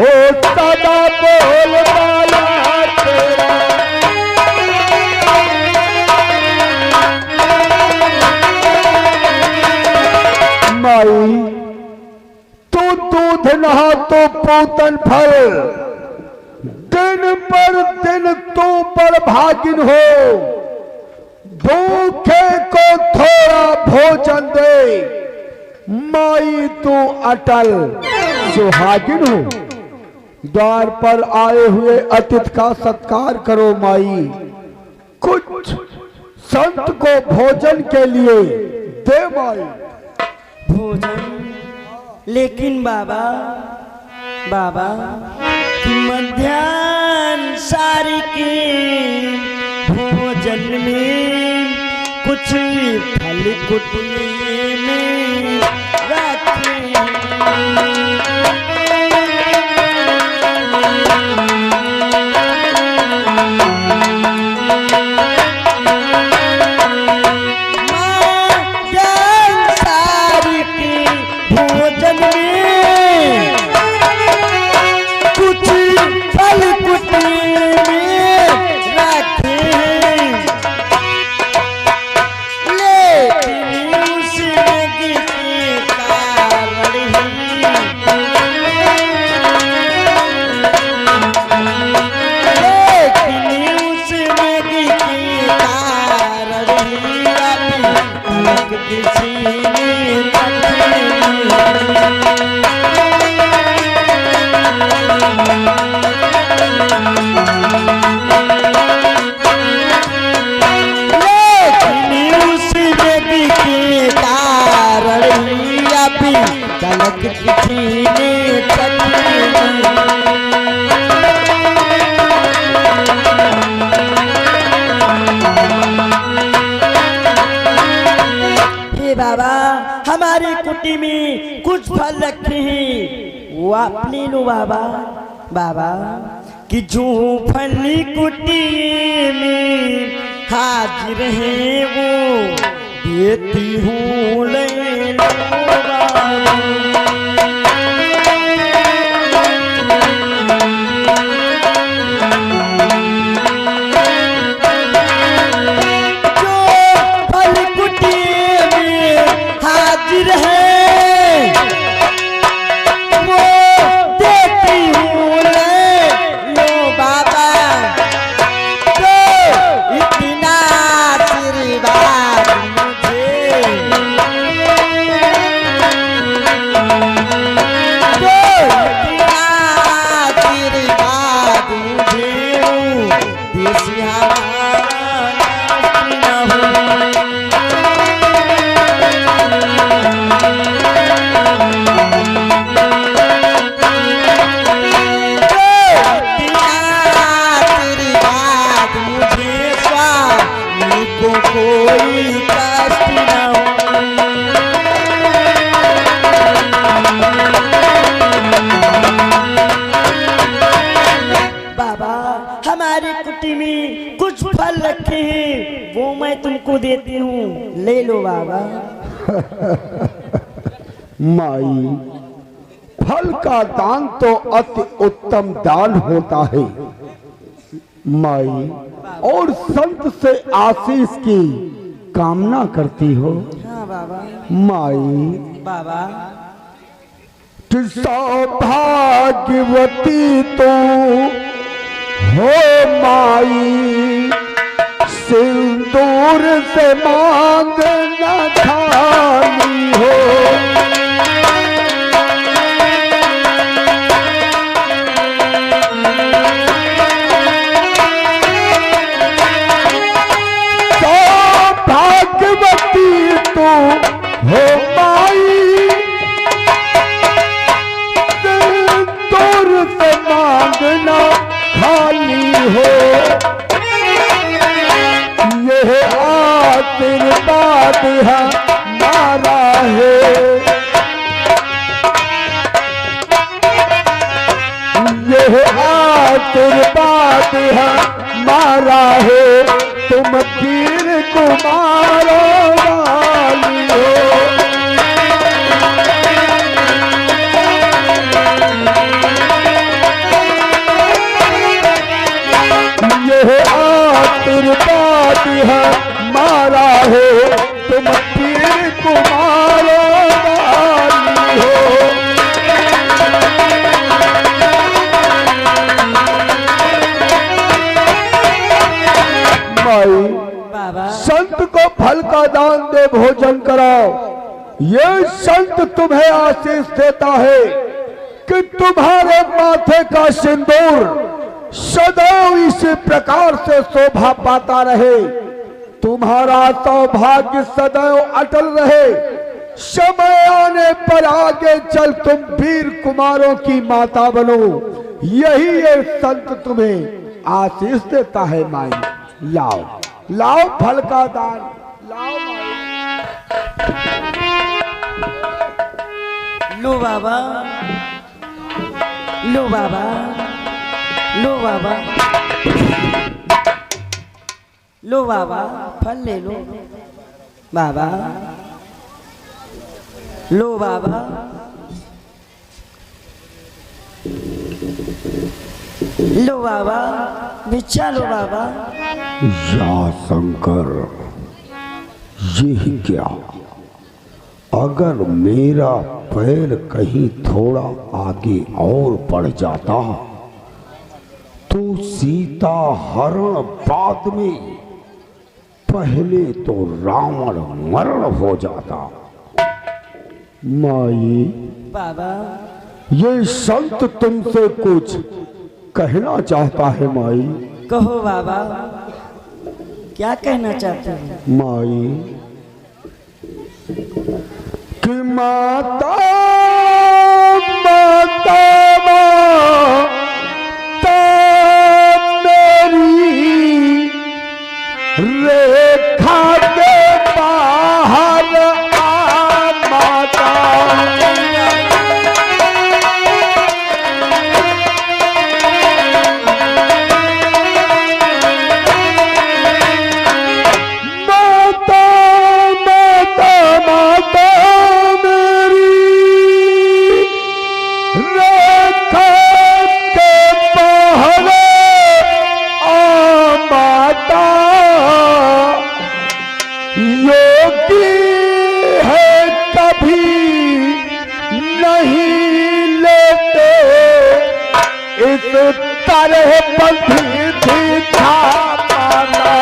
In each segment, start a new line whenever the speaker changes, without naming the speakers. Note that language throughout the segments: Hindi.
हो सदा बोल वाला तेरा। माई तू दूध नहा तो पूतन फल, दिन पर दिन तू पर भागिन हो। भूखे को थोड़ा भोजन दे, माई तू अटल सुहागिन हो। द्वार पर आए हुए अतिथि का सत्कार करो माई। कुछ संत को भोजन के लिए दे माई।
भोजन? लेकिन बाबा, बाबा कि मध्याह्न सारी के भोजन में कुछ फल कुटने में रखे। हमारी कुटी में कुछ फल रखे हैं, वो आप ले लो बाबा। बाबा कि जो फली कुटी में हाजिर है वो देती हूँ, ले लो बाबा। वो मैं तुमको देती हूँ, ले लो बाबा।
माई फल का दान तो अति उत्तम दान होता है माई, और संत से आशीष की कामना करती हो।
हाँ बाबा।
माई
बाबा
सौभाग्यवती तो हो माई, सिंदूर से मांग न खाली हो। सौभाग्यवती तो हो माई, सिंदूर से मांग न खाली हो। यह आशीर्वाद हमारा है, यह आशीर्वाद हमारा है, तुम वीर कुमारों वाली हो। से भोजन कराओ। ये संत तुम्हें आशीष देता है कि तुम्हारे माथे का सिंदूर सदैव इसी प्रकार से शोभा पाता रहे, तुम्हारा सौभाग्य सदैव अटल रहे। समय आने पर आगे चल तुम वीर कुमारों की माता बनो, यही ये संत तुम्हें आशीष देता है। माई लाओ लाओ फल का दान लाओ माई।
लो बाबा, लो बाबा, लो बाबा, लो बाबा, फल ले लो बाबा, लो बाबा, लो बाबा, भिक्षा लो बाबा।
या शंकर, ये क्या? अगर मेरा पैर कहीं थोड़ा आगे और बढ़ जाता तो सीता हरण बाद में पहले तो रावण मरण हो जाता। माई
बाबा,
ये संत तुमसे कुछ कहना चाहता है। माई
कहो बाबा, क्या कहना चाहते हो?
माई कि माता माता माता मेरी रेखा के बाहर आ माता। तरह बंधी थी छापाना,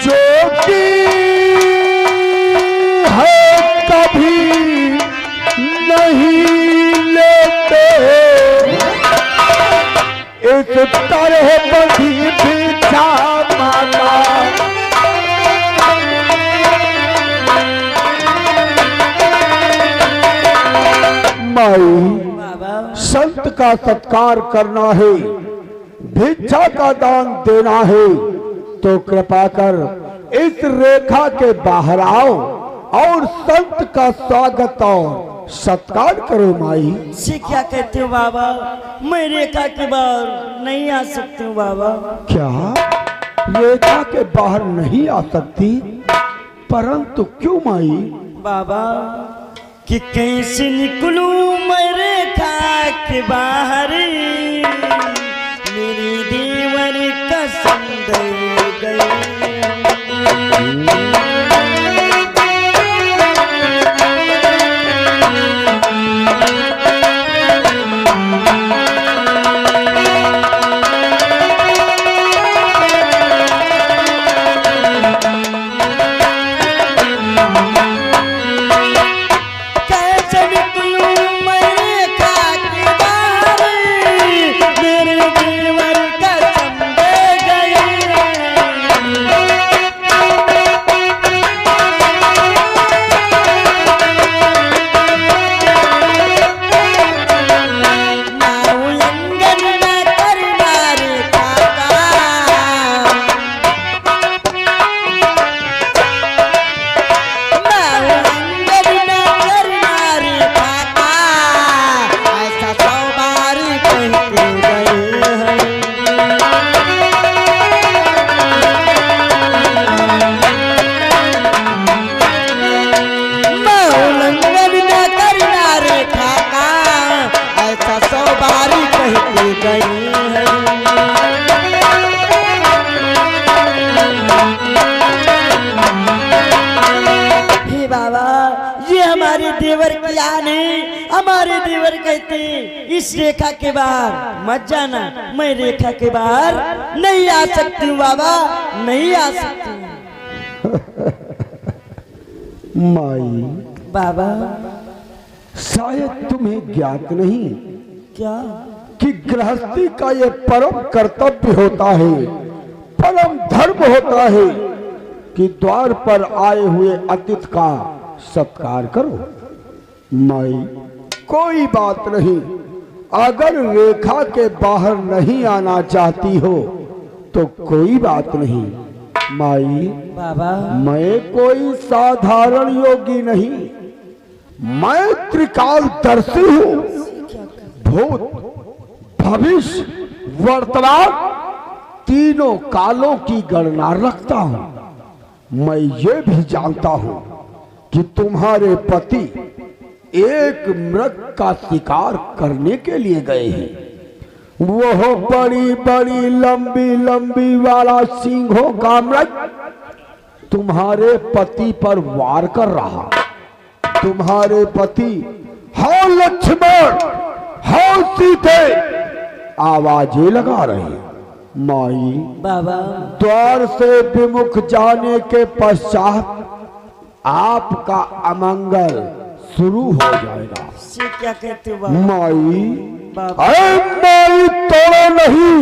जो कि है कभी नहीं लेते, इस तरह बंधी थी छापाना। संत का सत्कार करना है, भिक्षा का दान देना है, तो कृपा कर इस रेखा के बाहर आओ और संत का स्वागत और सत्कार करो। माई
से क्या कहते हो बाबा? मैं रेखा के बाहर नहीं आ सकती हूँ बाबा।
क्या रेखा के बाहर नहीं आ सकती? परंतु क्यों माई?
बाबा कि कैसे निकलूं मैं रेखा के बाहर, मेरी देवर कसम दे गई। देवर कहते हैं इस रेखा के बाहर मत जाना, मैं रेखा के बाहर नहीं आ सकती हूँ बाबा, नहीं आ सकती हूँ।
माई
बाबा
शायद तुम्हें ज्ञात नहीं
क्या?
कि गृहस्थी का ये परम कर्तव्य होता है, परम धर्म होता है कि द्वार पर आए हुए अतिथि का सत्कार करो। माई कोई बात नहीं, अगर रेखा के बाहर नहीं आना चाहती हो तो कोई बात नहीं। माई
बाबा
मैं कोई साधारण योगी नहीं, मैं त्रिकालदर्शी हूँ। भूत भविष्य वर्तमान तीनों कालों की गणना रखता हूं। मैं ये भी जानता हूं कि तुम्हारे पति एक मृग का शिकार करने के लिए गए हैं। वो बड़ी बड़ी लंबी लंबी वाला सींगों का मृग तुम्हारे पति पर वार कर रहा। तुम्हारे पति हो लक्ष्मण हो सीते आवाजें लगा रहे हैं। माई
बाबा
द्वार से विमुख जाने के पश्चात आपका अमंगल शुरू हो जाएगा।
से क्या कहते हो बाबा?
माई
बाबा
अरे माई तोड़ो नहीं,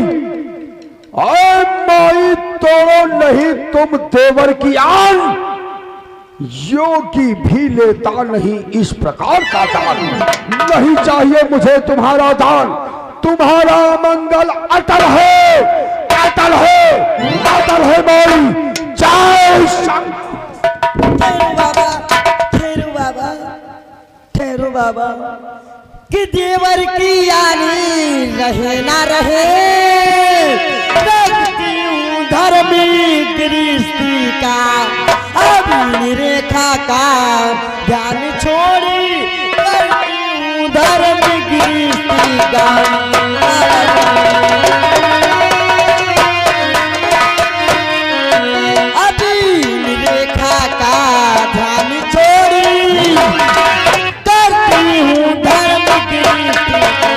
अरे माई तोड़ो नहीं, तुम देवर की आन योगी भी लेता नहीं इस प्रकार का दान। नहीं चाहिए मुझे तुम्हारा दान, तुम्हारा मंगल अटल है, अटल है, अटल है। माई जय शंकर।
ठहरो बाबा, ठहरो बाबा, ठहरो बाबा कि देवर की यानी रहे ना रहे, रखती हूँ धर्मी गृहस्थी का, अभी रेखा का ध्यान छोड़ी, करती हूँ धर्मी गृहस्थी का। अभी रेखा का ध्यान छोड़ी, करती हूँ धर्म गृहस्थी का।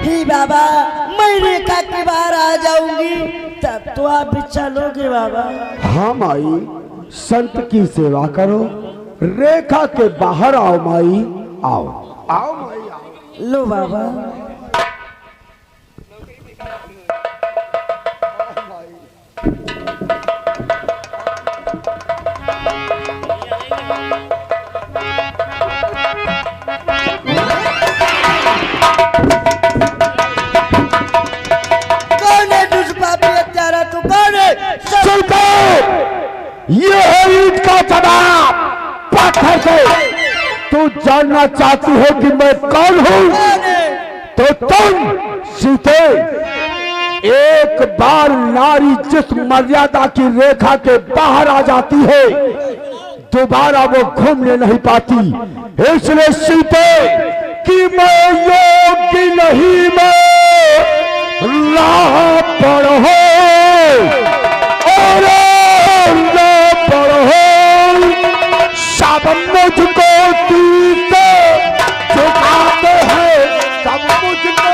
ही बाबा मैं रेखा के बाहर आ जाऊंगी तब तो आप भी चलोगे बाबा?
हाँ माई, संत की सेवा करो, रेखा के बाहर आओ माई, आओ आओ माई आओ।
लो बाबा। कौन है दुष्पापी हत्यारा? तू कौन है?
ये है ईट का जवाब पत्थर से। तू जानना चाहती हो कि मैं कौन हूँ?
कौन है?
तो तुम सीते, एक बार नारी जिस मर्यादा की रेखा के बाहर आ जाती है दोबारा वो घूमने नहीं पाती। इसलिए सीते कि मैं योग्य नहीं, मैं राह पर हूं और राह पर हूं। सब मुझको तीसे झुकाते हैं, सब मुझको।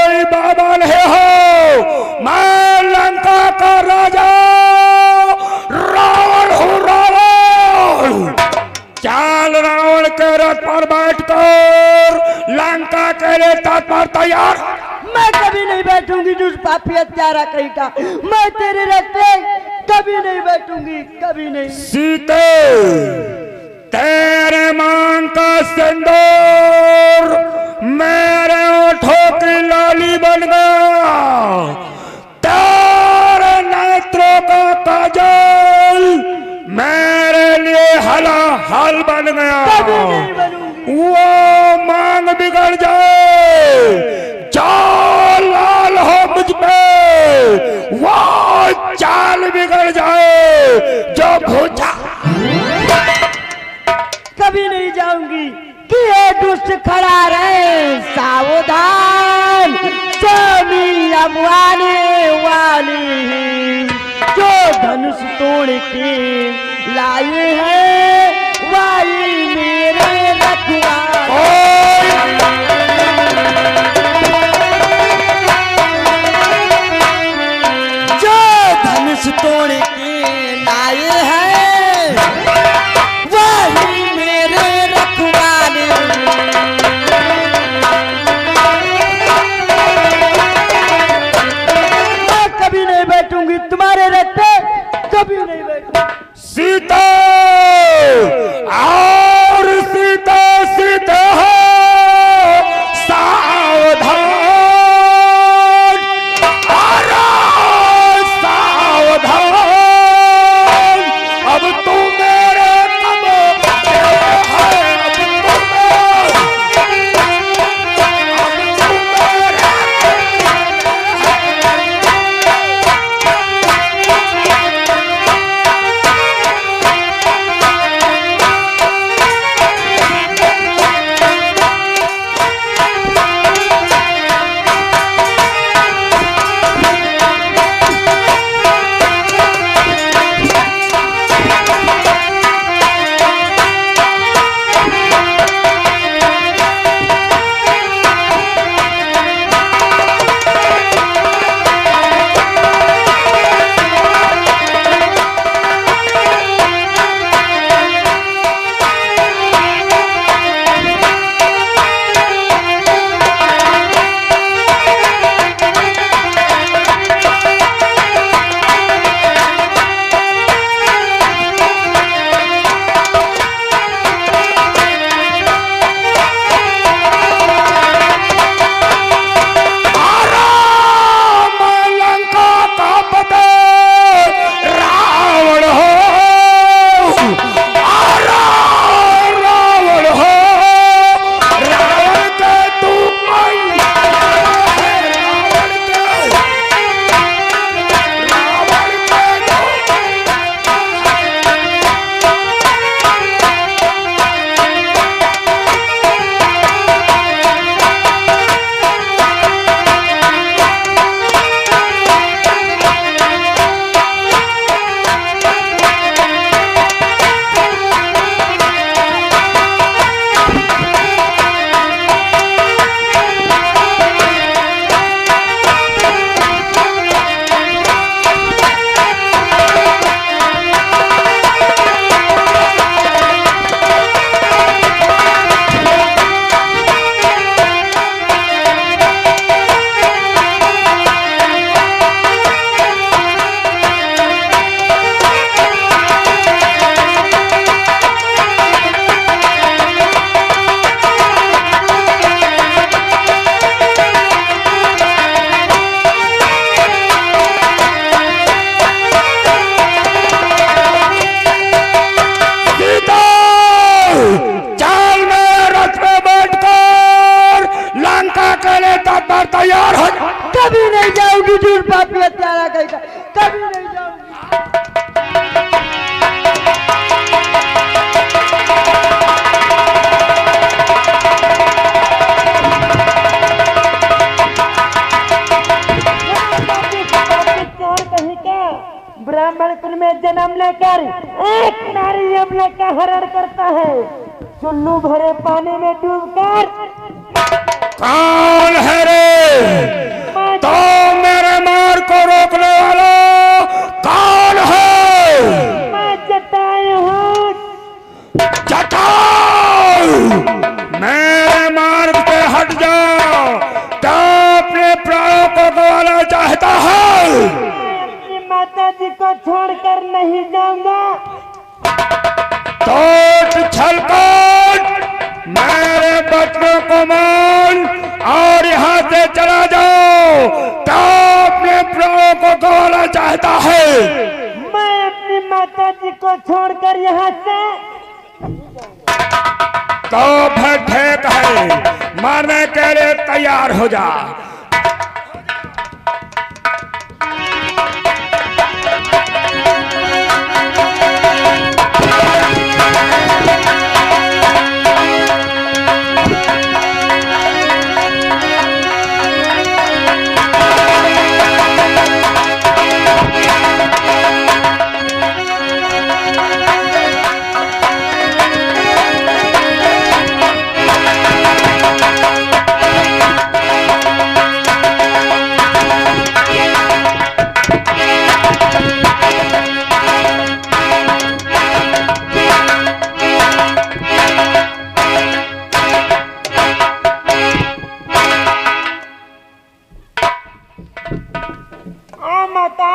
कोई बाबा नहीं हो, मैं लंका का राजा रावण हूँ, रावण। चाल रावण के रथ पर बैठकर लंका के लिए तत्पर तैयार।
मैं कभी नहीं बैठूंगी तुझ पापी हत्यारा कहीं का, मैं तेरे रथ पे कभी नहीं बैठूंगी, कभी नहीं।
सीते, तेरे मांग का सिंदूर मेरे ओठों की लाली बन गया, तेरे नेत्रों का काजल मेरे लिए हलाहल बन गया।
कभी नहीं बनूंगी।
वो मांग बिगड़ जाए, चाल लाल हो मुझ पे, वो चाल बिगड़ जाए जो भूचा।
कभी नहीं जाऊंगी कि ये दुष्ट खड़ा रहे, सावधान स्वामी अब आने वाली है, जो धनुष तोड़ के लाए हैं वाली मेरे रखवाले। जो धनुष तोड़ के लाए हैं वही मेरे रखवाले। मैं कभी नहीं बैठूंगी तुम्हारे रथ पे, कभी नहीं बैठूंगी।
सीता और सीता सीता हो, सावधान, अरे सावधान, अब तू मेरे कदमों पे है, तैयार हो।
कभी नहीं जाऊंगी झूठ पापी हत्यारा कहीं का, कभी नहीं जाऊंगी। ब्राह्मण कुल में जन्म लेकर एक नारी यमला का हरण करता है, चुल्लू भरे पानी में डूबकर
कौन है रे? तो मेरे मार को रोकने वाला कौन है?
मैं जटायु हूँ।
जटायु, मेरे मार्ग पे हट जाओ। क्या अपने प्राणों को गंवाना चाहता है?
मैं अपनी माता जी को छोड़कर नहीं जाऊंगा।
तो छलकट, मेरे बच्चों को मान और यहाँ से चला जाओ। क्या अपने प्राणों को गंवाना चाहता है?
मैं अपनी माता जी को छोड़कर यहाँ से
तो फिर ठीक है, मरने के लिए तैयार हो जा।
माता।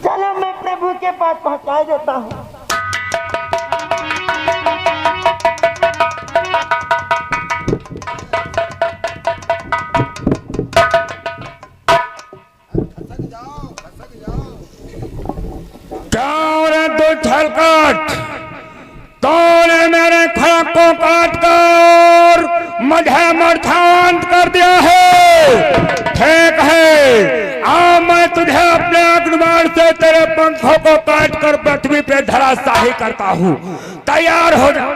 चलो मैं प्रभु के पास पहुंचा देता हूँ।
कौन है तू छलकट? कौन है मेरे खड़क को काट कर मुझे मर्थांत कर दिया है? ठीक है, आ मैं तुझे अपने अग्निबाण से तेरे पंखों को काट कर पृथ्वी पे धराशाही करता हूँ। तैयार हो जा।